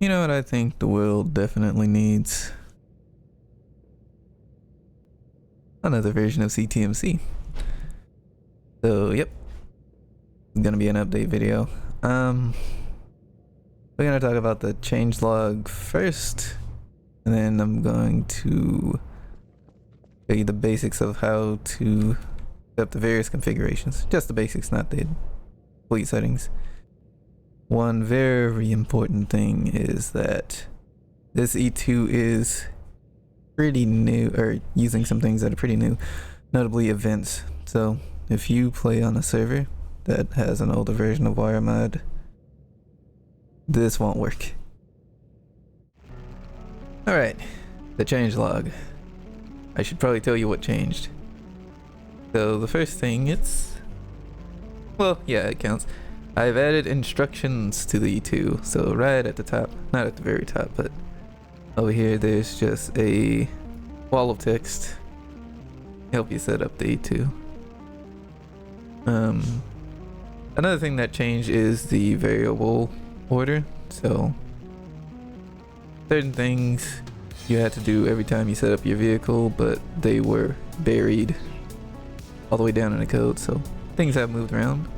You know what I think the world definitely needs? Another version of CTMC. So, yep. It's gonna be an update video. We're gonna talk about the changelog first, and then I'm going to show you the basics of how to set up the various configurations. Just the basics, not the complete settings. One very important thing is that this E2 is pretty new, or using some things that are pretty new, notably events. So if you play on a server that has an older version of WireMod, this won't work. Alright, the changelog. I should probably tell you what changed. So the first thing, well, yeah, it counts. I've added instructions to the E2, so right at the top, not at the very top, but over here there's just a wall of text to help you set up the E2. Another thing that changed is the variable order. So certain things you had to do every time you set up your vehicle, but they were buried all the way down in the code, so things have moved around.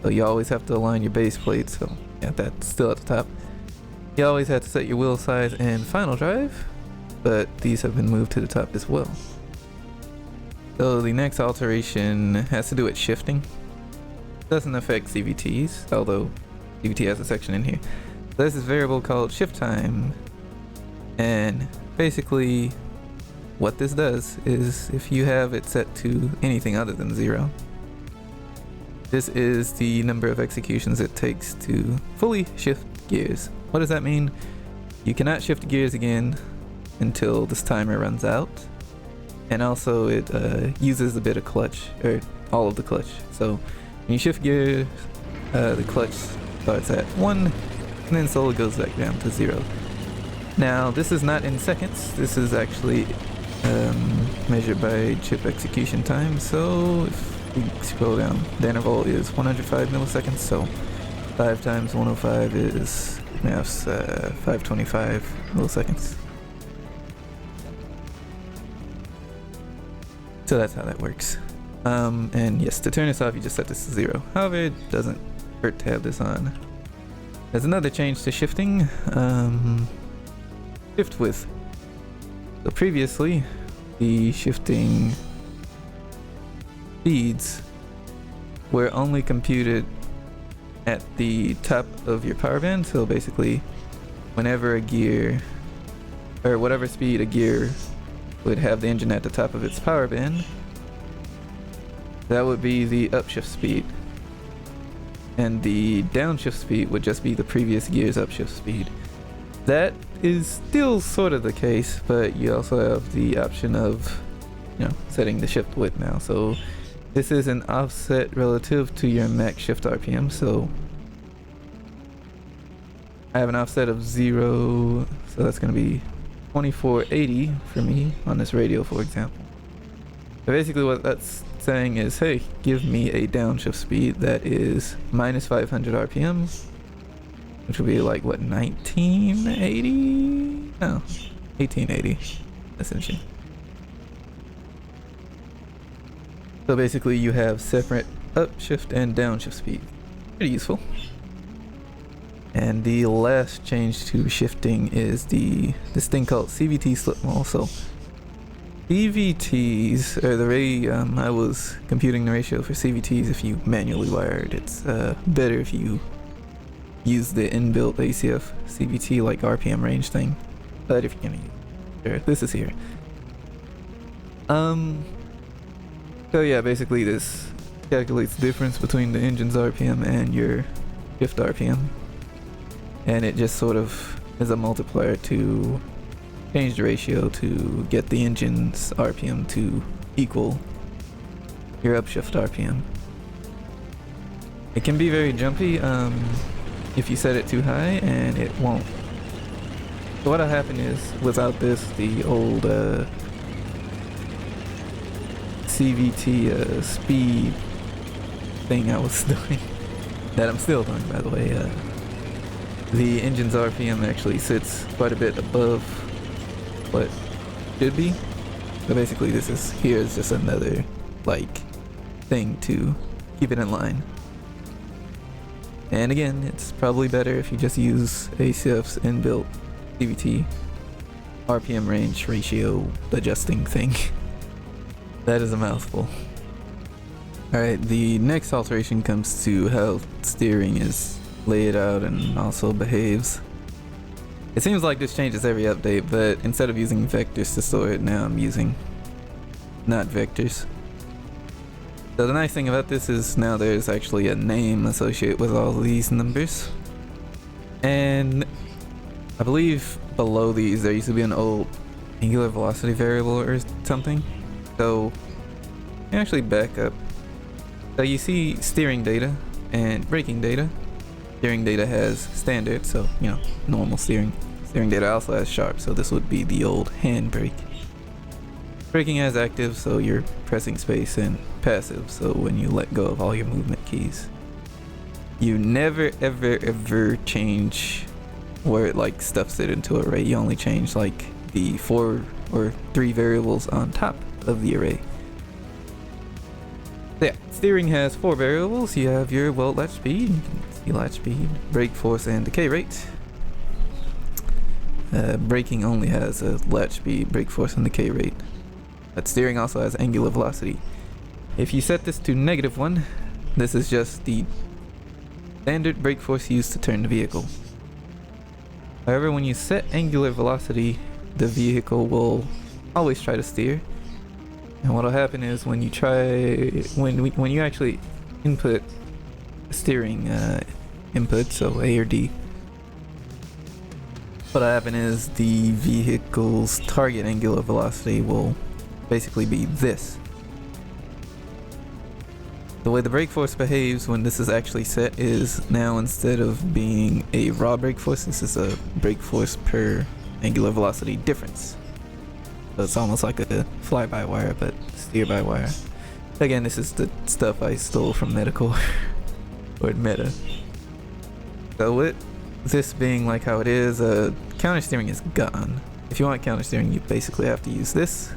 So you always have to align your base plate, so yeah, that's still at the top. You always have to set your wheel size and final drive, but these have been moved to the top as well. So the next alteration has to do with shifting. Doesn't affect CVTs, although CVT has a section in here. So this is a variable called shift time, and basically what this does is if you have it set to anything other than 0, this is the number of executions it takes to fully shift gears. What does that mean? You cannot shift gears again until this timer runs out, and also it uses a bit of clutch, or all of the clutch. So when you shift gears, the clutch starts at 1 and then slowly goes back down to 0. Now this is not in seconds, this is actually measured by chip execution time. So if we scroll down, the interval is 105 milliseconds, so 5 times 105 is 525 milliseconds. So that's how that works. And yes, to turn this off, you just set this to 0. However, it doesn't hurt to have this on. There's another change to shifting. Shift width. So previously, the shifting speeds were only computed at the top of your power band. So basically, whenever a gear, or whatever speed a gear would have the engine at the top of its power band, that would be the upshift speed, and the downshift speed would just be the previous gear's upshift speed. That is still sort of the case, but you also have the option of, setting the shift width now. So this is an offset relative to your max shift RPM. So I have an offset of 0, so that's going to be 2480 for me on this radio, for example. So basically what that's saying is, hey, give me a downshift speed that is minus 500 RPMs, which would be like, what, 1980? No, 1880, essentially. So basically you have separate upshift and downshift speed. Pretty useful. And the last change to shifting is this thing called CVT slip mall. So CVTs, or the way I was computing the ratio for CVTs, if you manually wired, it's better if you use the inbuilt ACF CVT like RPM range thing. But if you're gonna use it, sure, this is here. So yeah, basically this calculates the difference between the engine's RPM and your shift RPM, and it just sort of is a multiplier to change the ratio to get the engine's RPM to equal your upshift RPM. It can be very jumpy if you set it too high, and it won't. So what'll happen is, without this, the old CVT speed thing I was doing, that I'm still doing, by the way, the engine's RPM actually sits quite a bit above what should be. So basically this is, here's just another like thing to keep it in line. And again, it's probably better if you just use ACF's inbuilt CVT RPM range ratio adjusting thing. That is a mouthful. Alright, the next alteration comes to how steering is laid out and also behaves. It seems like this changes every update, but instead of using vectors to store it, now I'm using not vectors. So the nice thing about this is now there's actually a name associated with all these numbers. And I believe below these there used to be an old angular velocity variable or something. So you can actually back up. So you see steering data and braking data. Steering data has standard, so you know, normal steering. Steering data also has sharp, so this would be the old hand brake. Braking has active, so you're pressing space, and passive, so when you let go of all your movement keys. You never ever change where it like stuffs it into an array. You only change like the 4 or 3 variables on top of the array. So yeah, steering has 4 variables. You have your latch speed, you can see latch speed, brake force, and decay rate. Braking only has a latch speed, brake force, and decay rate. But steering also has angular velocity. If you set this to -1, this is just the standard brake force used to turn the vehicle. However, when you set angular velocity, the vehicle will always try to steer. And what'll happen is when you when you actually input steering input, so A or D, what'll happen is the vehicle's target angular velocity will basically be this. The way the brake force behaves when this is actually set is now instead of being a raw brake force, this is a brake force per angular velocity difference. So it's almost like a fly-by-wire, but steer-by-wire. Again, this is the stuff I stole from Medical or Meta. So with this being like how it is, counter steering is gone. If you want counter steering, you basically have to use this.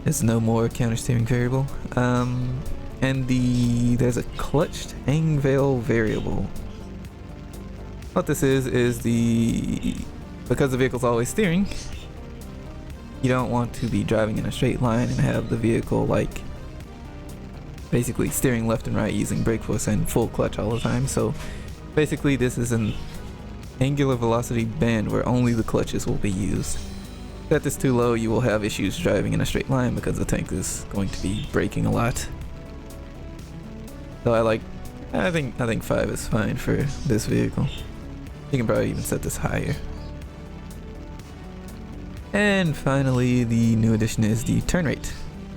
There's no more counter steering variable. And there's a clutched angval variable. What this is because the vehicle's always steering, you don't want to be driving in a straight line and have the vehicle like basically steering left and right using brake force and full clutch all the time. So basically this is an angular velocity band where only the clutches will be used. Set this too low, you will have issues driving in a straight line because the tank is going to be braking a lot. So I think 5 is fine for this vehicle. You can probably even set this higher. And finally, the new addition is the turn rate.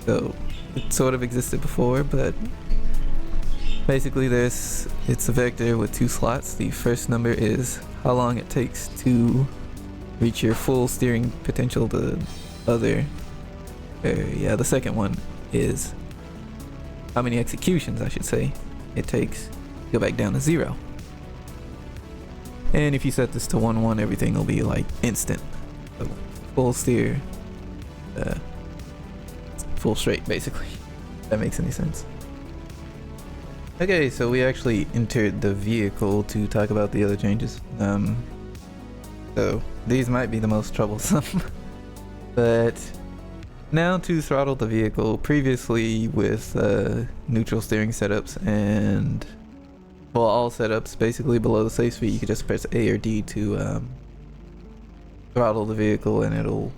So it sort of existed before, but basically it's a vector with 2 slots. The first number is how long it takes to reach your full steering potential. The second one is how many executions, I should say, it takes to go back down to 0. And if you set this to 1-1, everything will be like instant. So full steer, full straight, basically. If that makes any sense. Okay, so we actually entered the vehicle to talk about the other changes. So these might be the most troublesome. But now to throttle the vehicle, previously with neutral steering setups and all setups basically below the safe speed, you could just press A or D to throttle the vehicle and it'll,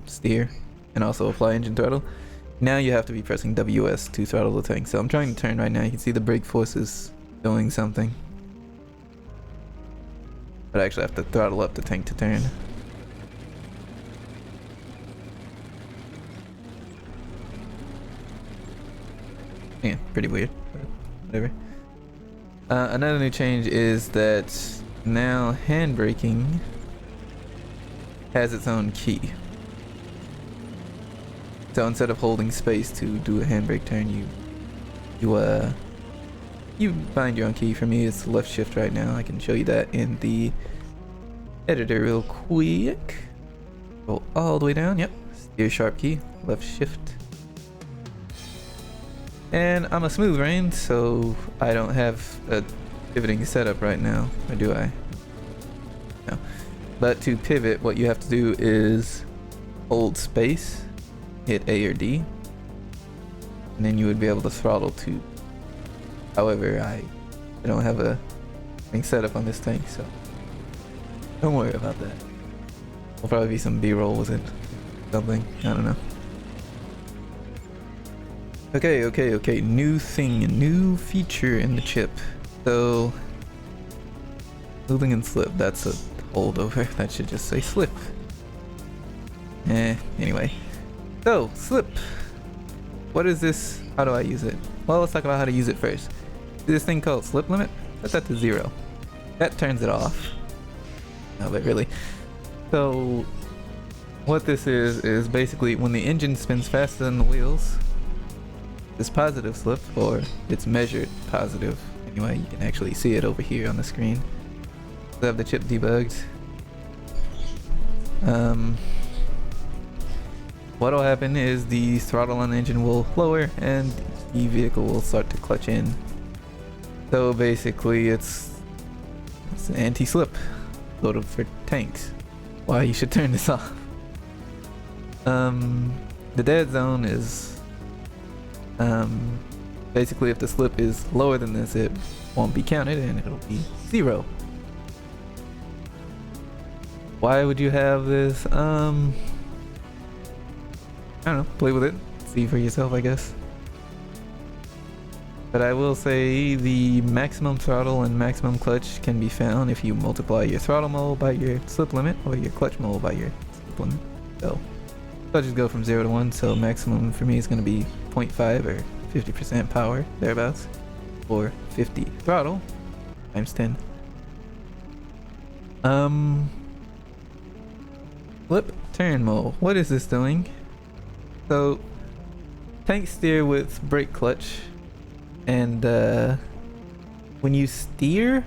steer and also apply engine throttle. Now you have to be pressing WS to throttle the tank. So I'm trying to turn right now. You can see the brake force is doing something. But I actually have to throttle up the tank to turn. Yeah, pretty weird, but whatever. Another new change is that now hand braking has its own key. So instead of holding space to do a handbrake turn, you you find your own key. For me, it's left shift right now. I can show you that in the editor real quick. Go all the way down. Yep. Steer sharp key, left shift. And I'm a smooth rain, so I don't have a pivoting setup right now. Or do I? No. But to pivot, what you have to do is hold space, hit A or D, and then you would be able to throttle to. However, I don't have a thing set up on this tank, so don't worry about that. There'll probably be some B-roll with it. Something. I don't know. Okay. New thing, new feature in the chip. So, smoothing and slip. That's a holdover. That should just say slip. Anyway. So, slip. What is this? How do I use it? Well, let's talk about how to use it first. This thing called slip limit. Set that to 0. That turns it off. No, but really. So, what this is basically when the engine spins faster than the wheels, this positive slip, or it's measured positive. Anyway, you can actually see it over here on the screen. I have the chip debugged. What'll happen is the throttle on the engine will lower and the vehicle will start to clutch in. So basically it's an anti-slip loaded for tanks. Why you should turn this off. The dead zone is basically if the slip is lower than this, it won't be counted and it'll be 0. Why would you have this? I don't know, play with it, see for yourself, I guess. But I will say the maximum throttle and maximum clutch can be found if you multiply your throttle mole by your slip limit or your clutch mole by your slip limit. So I'll just go from 0 to 1, so maximum for me is going to be 0.5 or 50% power, thereabouts, or 50 throttle times 10. Flip turn mode. What is this doing? So tank steer with brake clutch, and when you steer,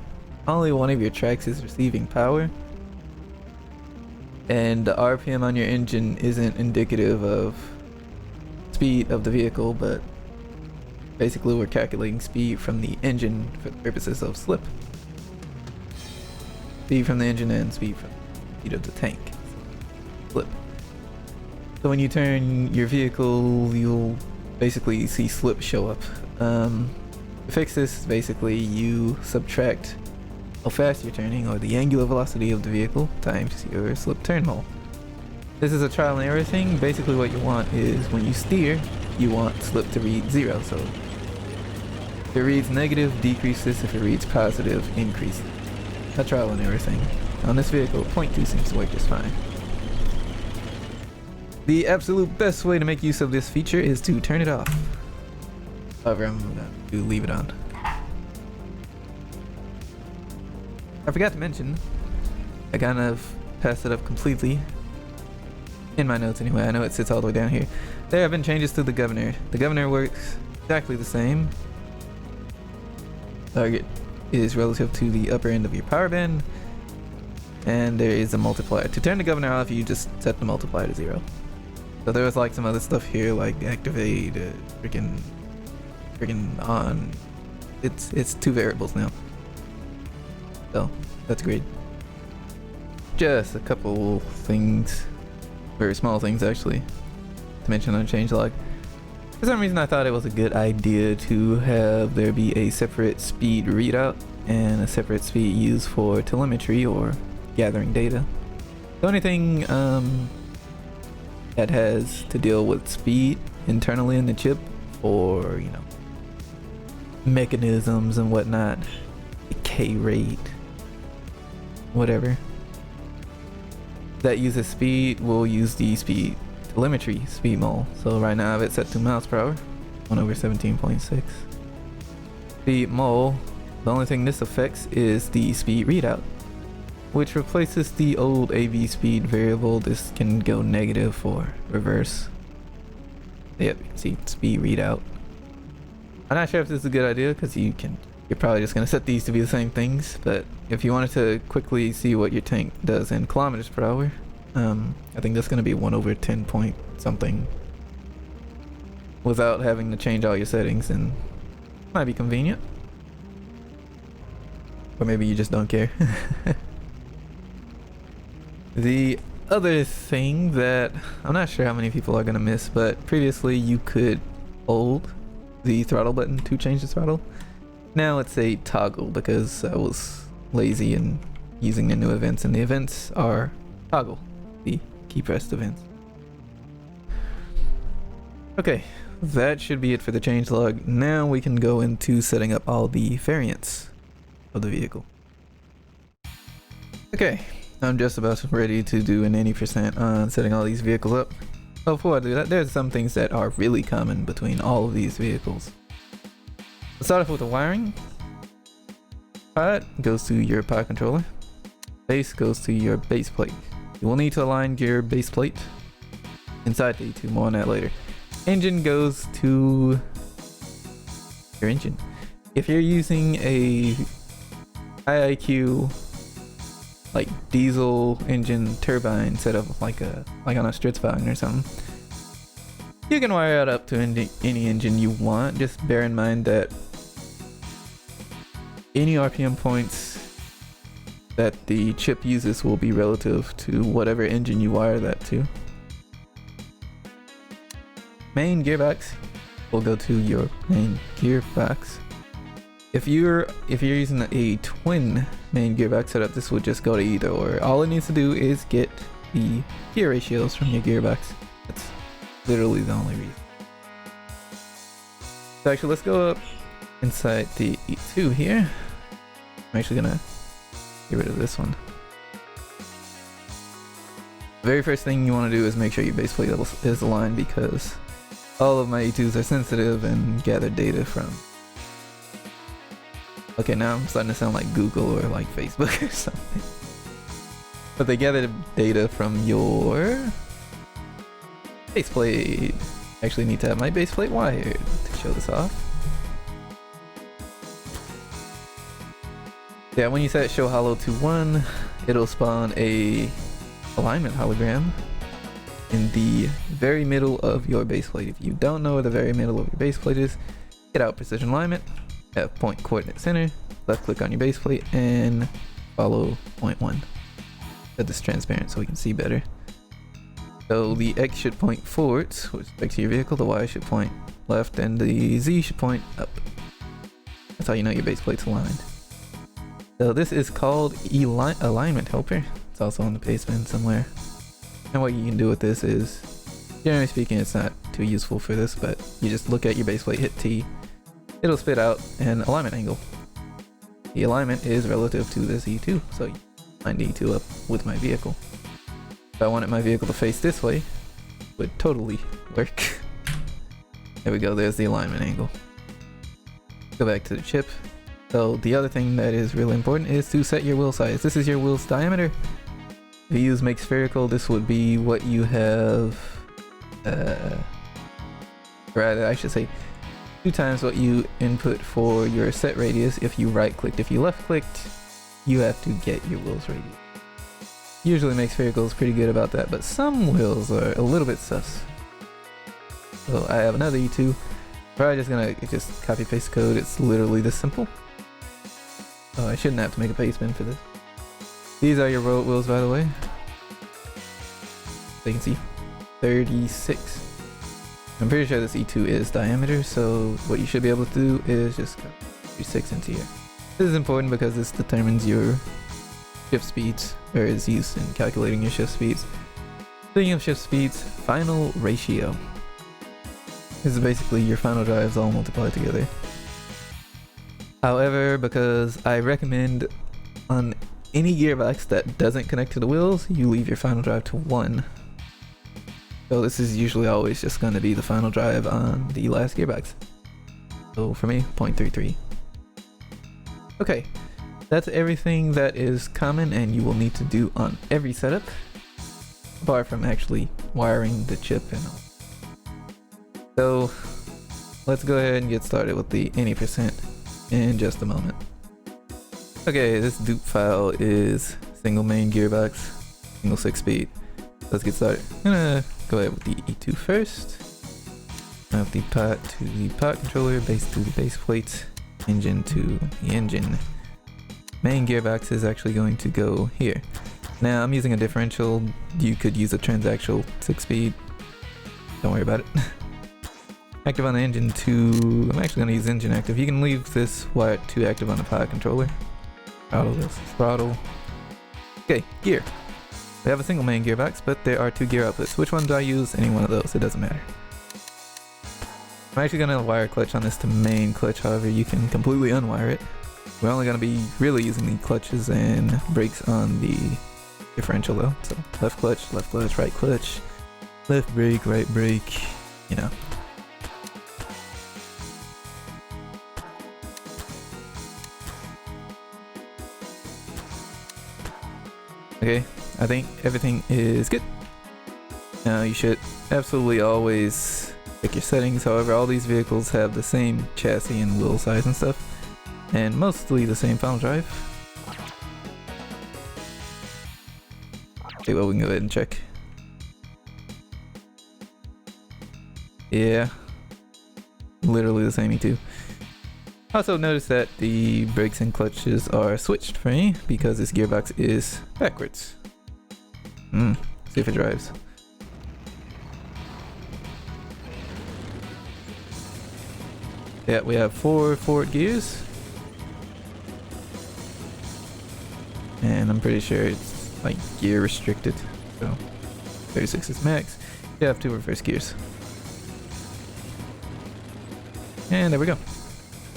only one of your tracks is receiving power, and the RPM on your engine isn't indicative of speed of the vehicle, but basically we're calculating speed from the engine for the purposes of slip. Speed from the engine and speed from the speed of the tank. Slip. So when you turn your vehicle, you'll basically see slip show up. To fix this, basically you subtract how fast you're turning, or the angular velocity of the vehicle, times your slip turn mole. This is a trial and error thing. Basically what you want is when you steer, you want slip to read 0. So if it reads negative, decrease this. If it reads positive, increase it. A trial and error thing. On this vehicle, 0.2 seems to work just fine. The absolute best way to make use of this feature is to turn it off. However, I'm going to leave it on. I forgot to mention, I kind of passed it up completely. In my notes anyway, I know it sits all the way down here. There have been changes to the governor. The governor works exactly the same. Target is relative to the upper end of your power band. And there is a multiplier. To turn the governor off, you just set the multiplier to 0. So there was like some other stuff here, like activate, freaking on. It's 2 variables now. So that's great. Just a couple things, very small things actually, to mention on Changelog. For some reason I thought it was a good idea to have there be a separate speed readout and a separate speed used for telemetry or gathering data. The only thing that has to deal with speed internally in the chip, for mechanisms and whatnot, decay rate, whatever that uses speed, will use the speed telemetry speed mole. So right now I have it set to miles per hour, 1/17.6. Speed mole, the only thing this affects is the speed readout, which replaces the old AV speed variable. This can go negative or reverse. Yep, you can see speed readout. I'm not sure if this is a good idea because you can get you're probably just going to set these to be the same things. But if you wanted to quickly see what your tank does in kilometers per hour, I think that's going to be 1/10 point something without having to change all your settings, and might be convenient. Or maybe you just don't care. The other thing that I'm not sure how many people are going to miss, but previously you could hold the throttle button to change the throttle. Now it's a toggle because I was lazy in using the new events, and the events are toggle, the key pressed events. Okay, that should be it for the changelog. Now we can go into setting up all the variants of the vehicle. Okay, I'm just about ready to do an 80% on setting all these vehicles up. Before I do that, there's some things that are really common between all of these vehicles. Let's start off with the wiring. Pod goes to your pod controller. Base goes to your base plate. You will need to align your base plate inside the E2, more on that later. Engine goes to your engine. If you're using a high IQ like diesel engine turbine setup like on a Stritzwagen or something, you can wire it up to any engine you want. Just bear in mind that any RPM points that the chip uses will be relative to whatever engine you wire that to. Main gearbox will go to your main gearbox. If you're using a twin main gearbox setup, this would just go to either or. All it needs to do is get the gear ratios from your gearbox. That's literally the only reason. So actually, let's go up inside the E2 here. I'm actually gonna get rid of this one. The very first thing you want to do is make sure your base plate is aligned, because all of my E2s are sensitive and gather data from... Okay, now I'm starting to sound like Google or like Facebook or something. But they gather data from your base plate. Actually need to have my base plate wired to show this off. Yeah, when you set show hollow to 1, it'll spawn a alignment hologram in the very middle of your base plate. If you don't know where the very middle of your base plate is, get out precision alignment, have point coordinate center, left click on your base plate, and follow point 1. Set this transparent so we can see better. So the X should point forwards with respect to your vehicle, the Y should point left, and the Z should point up. That's how you know your base plate's aligned. So this is called alignment helper. It's also on the basement somewhere. And what you can do with this is, generally speaking, it's not too useful for this, but you just look at your base plate, hit T, it'll spit out an alignment angle. The alignment is relative to this E2, so you line the E2 up with my vehicle. If I wanted my vehicle to face this way, it would totally work. There we go, there's the alignment angle. Go back to the chip. So the other thing that is really important is to set your wheel size. This is your wheel's diameter. If you use make spherical, this would be what you have, rather I should say 2 times what you input for your set radius. If you right clicked, if you left clicked, you have to get your wheel's radius. Usually make spherical is pretty good about that, but some wheels are a little bit sus. So I have another E2. Probably just gonna copy paste code. It's literally this simple. Oh, I shouldn't have to make a paste bin for this. These are your road wheels, by the way. So you can see 36. I'm pretty sure this E2 is diameter, so what you should be able to do is just go 36 into here. This is important because this determines your shift speeds, or is used in calculating your shift speeds. Speaking of shift speeds, final ratio. This is basically your final drives all multiplied together. However, because I recommend on any gearbox that doesn't connect to the wheels, you leave your final drive to 1. So this is usually always just going to be the final drive on the last gearbox. So for me, 0.33. Okay, that's everything that is common and you will need to do on every setup, apart from actually wiring the chip and all. So let's go ahead and get started with the 80% in just a moment. Okay, this dupe file is single main gearbox, single 6-speed. Let's get started. I'm gonna go ahead with the E2 first. Mount the pot to the pot controller, base to the base plate, engine to the engine. Main gearbox is actually going to go here. Now I'm using a differential. You could use a transactional 6-speed. Don't worry about it. Active on the engine to, I'm actually going to use engine active. You can leave this wire to active on the pod controller. Throttle this, throttle. Okay, gear. We have a single main gearbox, but there are 2 gear outputs. Which one do I use? Any one of those, it doesn't matter. I'm actually going to wire clutch on this to main clutch, however you can completely unwire it. We're only going to be really using the clutches and brakes on the differential though. So left clutch, right clutch, left brake, right brake, you know. Okay, I think everything is good. Now you should absolutely always check your settings. However, all these vehicles have the same chassis and wheel size and stuff, and mostly the same final drive. Okay, well, we can go ahead and check. Yeah, literally the same E2. Also notice that the brakes and clutches are switched for me because this gearbox is backwards. See if it drives. Yeah, we have 4 forward gears. And I'm pretty sure it's like gear restricted. So 36 is max. You have 2 reverse gears. And there we go.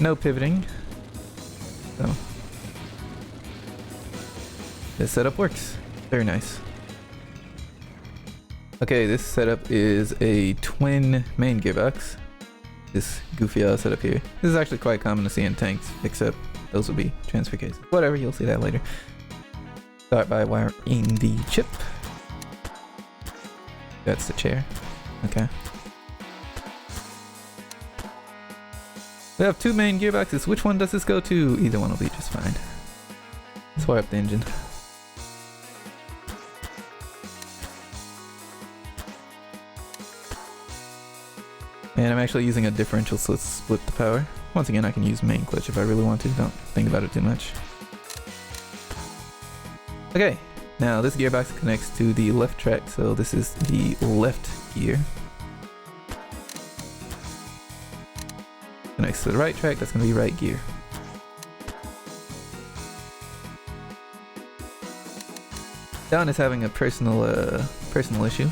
No pivoting. So this setup works. Very nice. Okay, this setup is a twin main gearbox. This goofy setup here. This is actually quite common to see in tanks, except those will be transfer cases. Whatever, you'll see that later. Start by wiring the chip. That's the chair. Okay. We have 2 main gearboxes. Which one does this go to? Either one will be just fine. Let's wire up the engine. And I'm actually using a differential so let's split the power. Once again, I can use main clutch if I really want to. Don't think about it too much. Okay, now this gearbox connects to the left track, so this is the left gear. Connects to the right track, that's going to be right gear. Don is having a personal issue.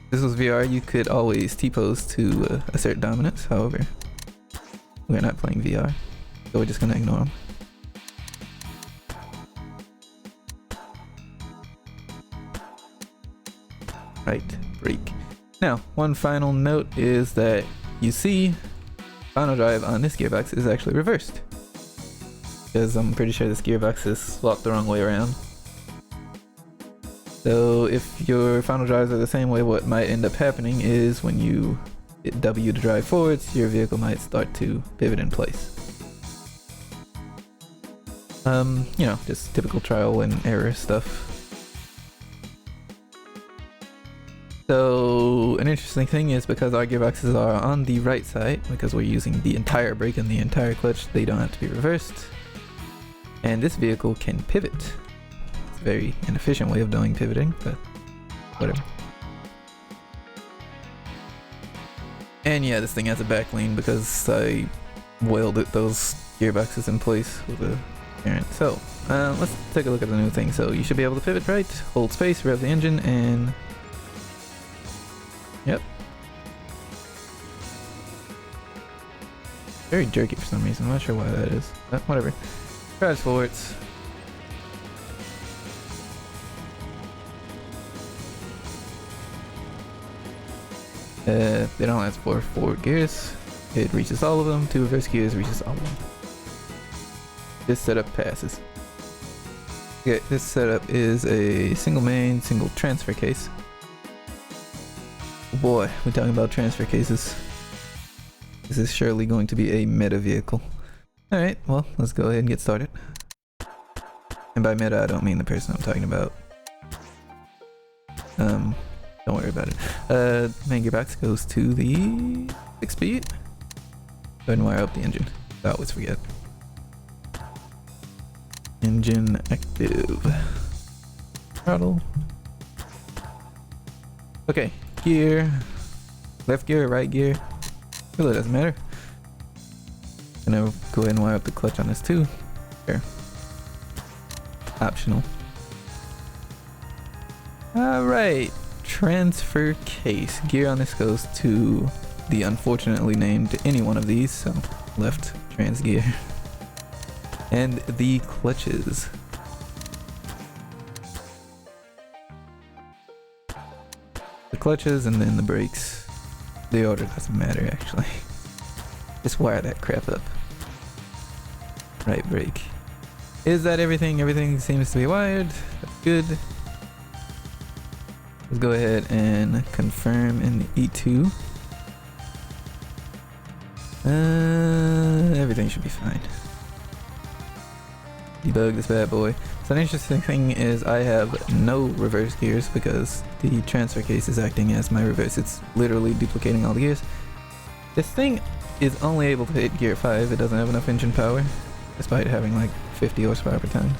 If this was VR, you could always T-pose to assert dominance. However, we're not playing VR, so we're just going to ignore him. Right brake. Now, one final note is that you see final drive on this gearbox is actually reversed. Because I'm pretty sure this gearbox is swapped the wrong way around. So if your final drives are the same way, what might end up happening is when you hit W to drive forwards, your vehicle might start to pivot in place. You know, just typical trial and error stuff. So an interesting thing is because our gearboxes are on the right side, because we're using the entire brake and the entire clutch, they don't have to be reversed. And this vehicle can pivot. It's a very inefficient way of doing pivoting, but whatever. And yeah, this thing has a back lean because I welded those gearboxes in place with a parent. So let's take a look at the new thing. So you should be able to pivot right, hold space, rev the engine, and yep. Very jerky for some reason. I'm not sure why that is, but whatever. Drives forwards. They don't have 4 forward gears. It reaches all of them. 2 reverse gears reaches all of them. This setup passes. Okay, this setup is a single main, single transfer case. Boy, we're talking about transfer cases. This is surely going to be a meta vehicle. Alright, well, let's go ahead and get started. And by meta, I don't mean the person I'm talking about. Don't worry about it. Main gearbox goes to the 6-speed. Go ahead and wire up the engine. I always forget. Engine active. Throttle. Okay, gear. Left gear, right gear. Really doesn't matter. Gonna go ahead and wire up the clutch on this too. There. Optional. Alright. Transfer case. Gear on this goes to the unfortunately named any one of these, so left trans gear. And the clutches. The clutches and then the brakes. The order doesn't matter actually. Just wire that crap up. Right brake. Is that everything? Everything seems to be wired. That's good. Let's go ahead and confirm in the E2. Everything should be fine. Debug this bad boy. So the interesting thing is I have no reverse gears because the transfer case is acting as my reverse. It's literally duplicating all the gears. This thing is only able to hit gear 5. It doesn't have enough engine power, despite having like 50 horsepower per ton.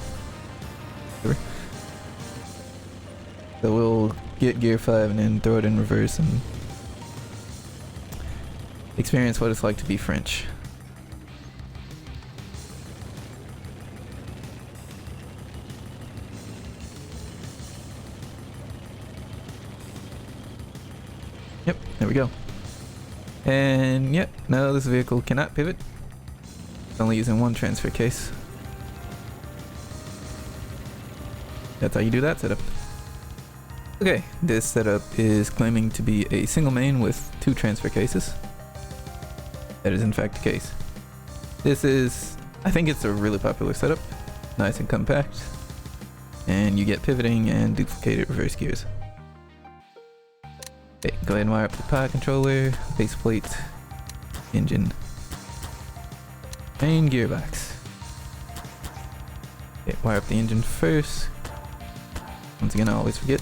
So we'll get gear 5 and then throw it in reverse and experience what it's like to be French. Yep, there we go. And yep, no, this vehicle cannot pivot. It's only using one transfer case. That's how you do that setup. Okay, this setup is claiming to be a single main with 2 transfer cases. That is in fact the case. This is, I think it's a really popular setup. Nice and compact. And you get pivoting and duplicated reverse gears. Okay, go ahead and wire up the pod controller, base plate, engine, main gearbox. Okay, wire up the engine first. Once again, I always forget.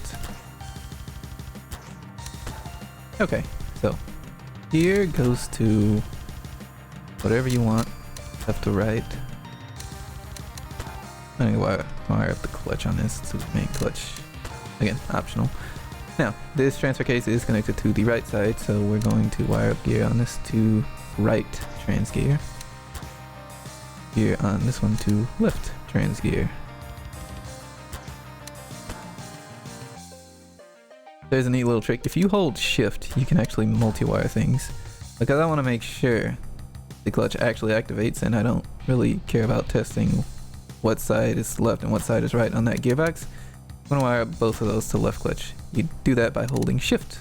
Okay, so here goes to whatever you want, left to right. I'm gonna wire up the clutch on this to the main clutch. Again, optional. Now, this transfer case is connected to the right side, so we're going to wire up gear on this to right trans gear. Gear on this one to left trans gear. There's a neat little trick. If you hold shift, you can actually multi-wire things. Because I want to make sure the clutch actually activates, and I don't really care about testing what side is left and what side is right on that gearbox. I'm going to wire up both of those to left clutch. You do that by holding shift.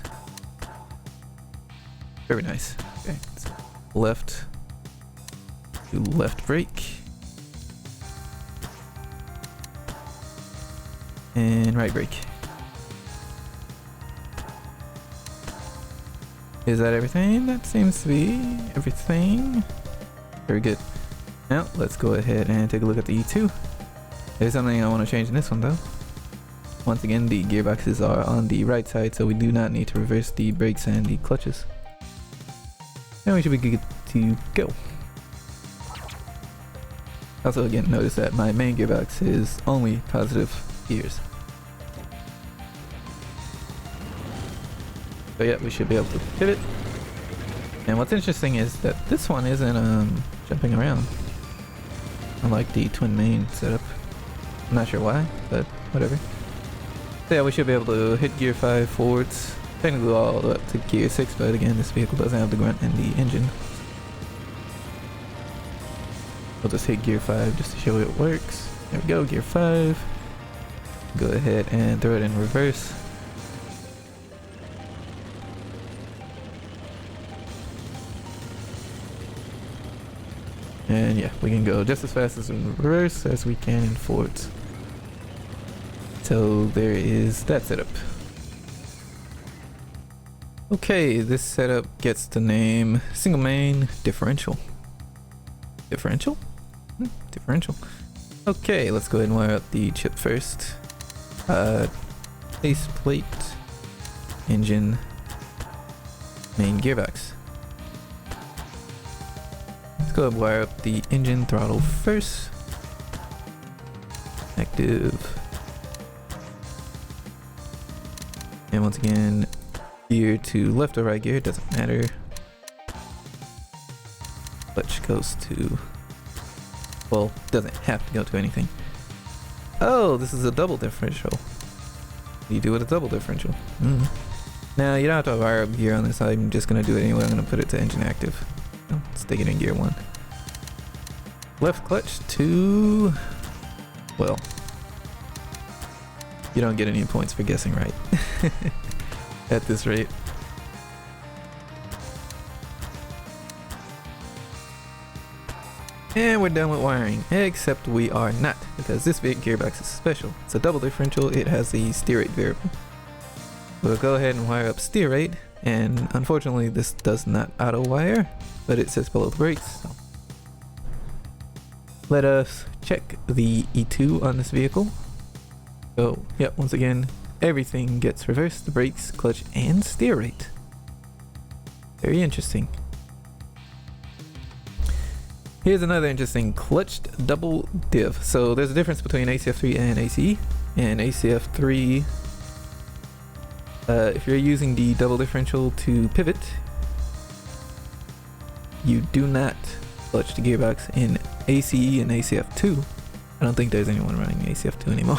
Very nice. Okay, so left to left brake. And right brake. Is that everything? That seems to be everything. Very good. Now, let's go ahead and take a look at the E2. There's something I want to change in this one though. Once again, the gearboxes are on the right side, so we do not need to reverse the brakes and the clutches. And we should be good to go. Also, again, notice that my main gearbox is only positive gears. So yeah, we should be able to pivot. And what's interesting is that this one isn't jumping around, unlike the twin main setup. I'm not sure why, but whatever. So yeah, we should be able to hit gear 5 forwards, technically all the way up to gear 6, but again, this vehicle doesn't have the grunt and the engine. We'll just hit gear 5 just to show it works. There we go, gear 5. Go ahead and throw it in reverse. And yeah, we can go just as fast as in reverse as we can in forwards. So there is that setup. Okay, this setup gets the name single main differential. Differential? Differential. Okay, let's go ahead and wire up the chip first. Base plate, engine, main gearbox. Let's go ahead and wire up the engine throttle first. Active. And once again, gear to left or right gear, doesn't matter. Clutch goes to, well, doesn't have to go to anything. Oh, this is a double differential. What do you do with a double differential? Now, you don't have to wire up gear on this. I'm just going to do it anyway. I'm going to put it to engine active. Stick it in gear 1. Left clutch to, well, you don't get any points for guessing right at this rate. And we're done with wiring, except we are not, because this big gearbox is special. It's a double differential, it has the steer rate variable. We'll go ahead and wire up steer rate, and unfortunately this does not auto wire, but it sits below the brakes. So. Let us check the E2 on this vehicle. So, yep, once again, everything gets reversed, the brakes, clutch, and steer rate. Very interesting. Here's another interesting clutched double diff. So there's a difference between ACF3 and ACE. And ACF3, if you're using the double differential to pivot, you do not clutch the gearbox. In ACE and ACF2, I don't think there's anyone running ACF2 anymore.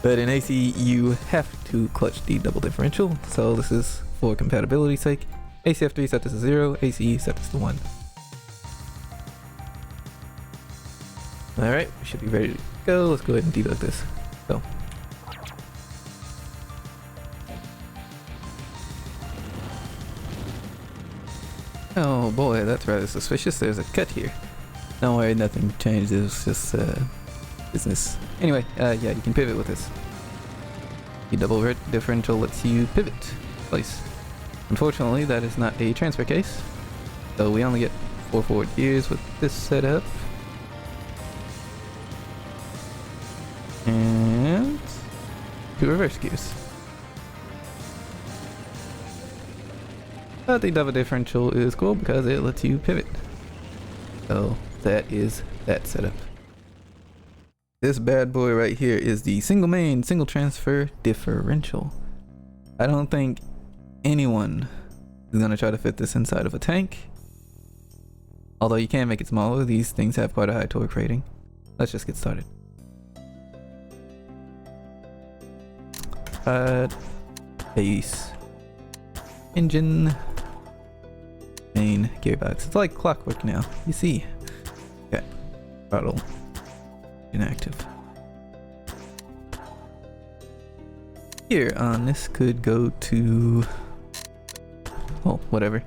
But in ACE, you have to clutch the double differential. So this is for compatibility's sake. ACF3 set this to 0, ACE set this to 1. Alright, we should be ready to go. Let's go ahead and debug this. So. Oh boy, that's rather suspicious. There's a cut here. Don't worry, nothing changed. It was just business. Anyway, yeah, you can pivot with this. The double differential lets you pivot place. Unfortunately, that is not a transfer case. So we only get 4 forward gears with this setup. And 2 reverse gears. But the double differential is cool because it lets you pivot. So that is that setup. This bad boy right here is the single main, single transfer differential. I don't think anyone is gonna try to fit this inside of a tank. Although you can make it smaller, these things have quite a high torque rating. Let's just get started. Base, engine, main gearbox. It's like clockwork now, you see. Okay, throttle, inactive. Here on this could go to, well, whatever.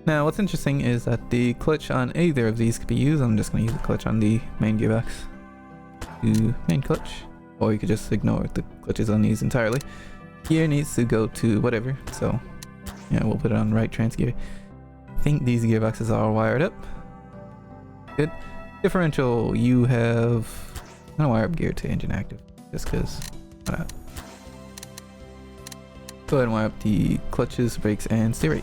Now what's interesting is that the clutch on either of these could be used. I'm just going to use the clutch on the main gearbox to main clutch. Or you could just ignore the clutches on these entirely. Gear needs to go to whatever, so yeah, we'll put it on right trans gear. I think these gearboxes are all wired up. Good. Differential, you have, I'm gonna wire up gear to engine active, just cause, why not? Go ahead and wire up the clutches, brakes, and steer rate.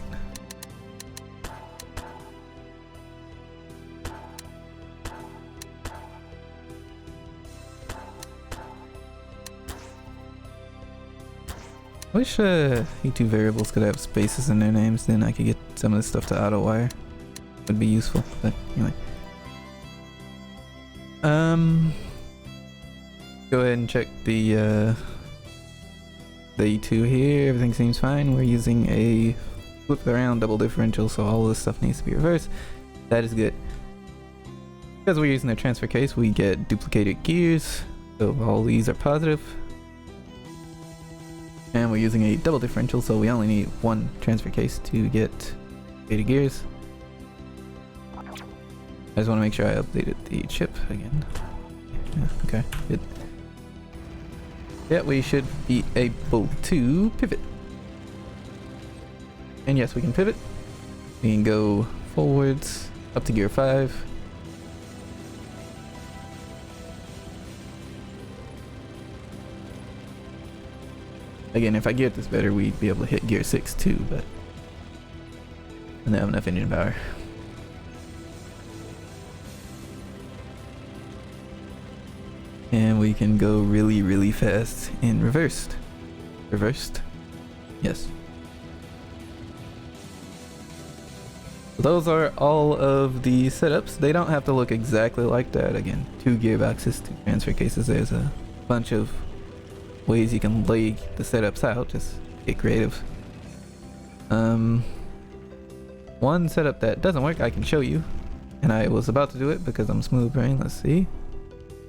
I wish E2 variables could have spaces in their names, then I could get some of this stuff to auto wire. Would be useful, but anyway. Go ahead and check the E2 here. Everything seems fine. We're using a flip around double differential, so all of this stuff needs to be reversed. That is good. Because we're using a transfer case, we get duplicated gears, so all these are positive. And we're using a double differential, so we only need 1 transfer case to get data gears. I just want to make sure I updated the chip again. Yeah, okay, good. Yeah, we should be able to pivot. And yes, we can pivot. We can go forwards up to gear 5. Again, if I geared this better, we'd be able to hit gear 6 too, but I don't have enough engine power. And we can go really, really fast in reversed. Reversed? Yes. Those are all of the setups. They don't have to look exactly like that. Again, 2 gearboxes, 2 transfer cases. There's a bunch of ways you can lay the setups out. Just get creative. One setup that doesn't work, I can show you. And I was about to do it because I'm smooth brain. Let's see.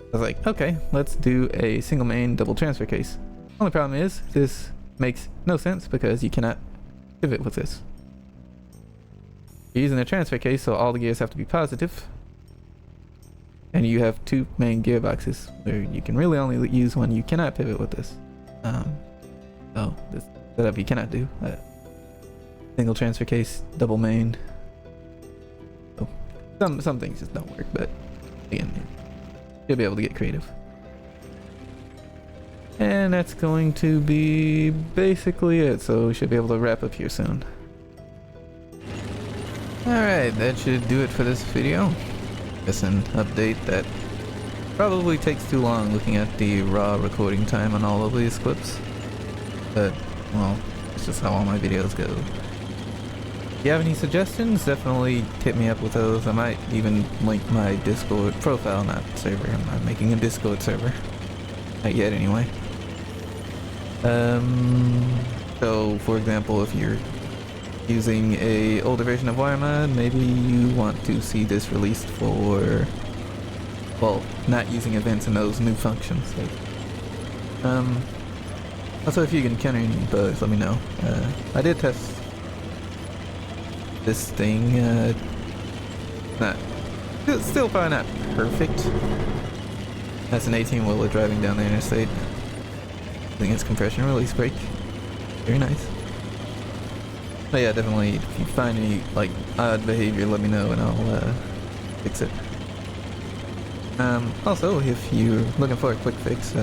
I was like, okay, let's do a single main double transfer case. Only problem is this makes no sense because you cannot pivot with this. You're using a transfer case, so all the gears have to be positive. And you have 2 main gearboxes where you can really only use one. You cannot pivot with this. So this setup you cannot do. Single transfer case, double main. So some things just don't work, but again, you'll be able to get creative. And that's going to be basically it. So we should be able to wrap up here soon. Alright, that should do it for this video. Just an update that probably takes too long looking at the raw recording time on all of these clips. But, well, it's just how all my videos go. If you have any suggestions, definitely hit me up with those. I might even link my Discord profile, not server. I'm not making a Discord server. Not yet, anyway. So, for example, if you're using a older version of WireMod, maybe you want to see this released for, well, not using events and those new functions. Like, also, if you can encounter any bugs, let me know. I did test this thing. Still probably not perfect. That's an 18-wheeler driving down the interstate. I think it's compression release brake. Very nice. But yeah, definitely, if you find any like odd behavior, let me know and I'll fix it. Also, if you're looking for a quick fix,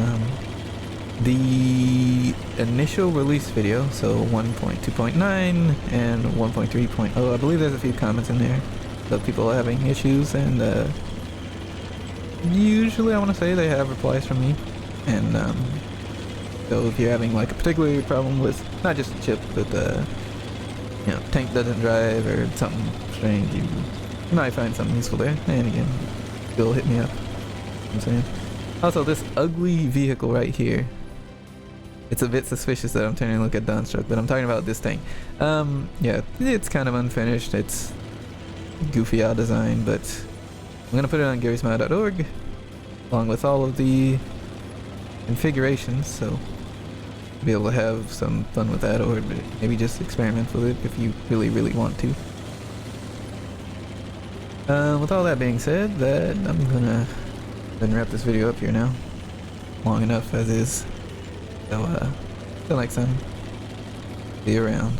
the initial release video, so 1.2.9 and 1.3.0, I believe there's a few comments in there of people having issues, and usually I want to say they have replies from me. And so if you're having like a particular problem with not just a chip, but you know, tank doesn't drive or something strange, you might find something useful there. And again, still hit me up. You know what I'm saying? Also, this ugly vehicle right here, it's a bit suspicious that I'm turning to look at Dawnstruck, but I'm talking about this tank. Yeah, it's kind of unfinished. It's goofy odd design, but I'm gonna put it on Gary'sMod.org along with all of the configurations, so be able to have some fun with that, or maybe just experiment with it if you really want to. With all that being said, that I'm gonna then wrap this video up here now. Long enough as is. So till next time, see you around.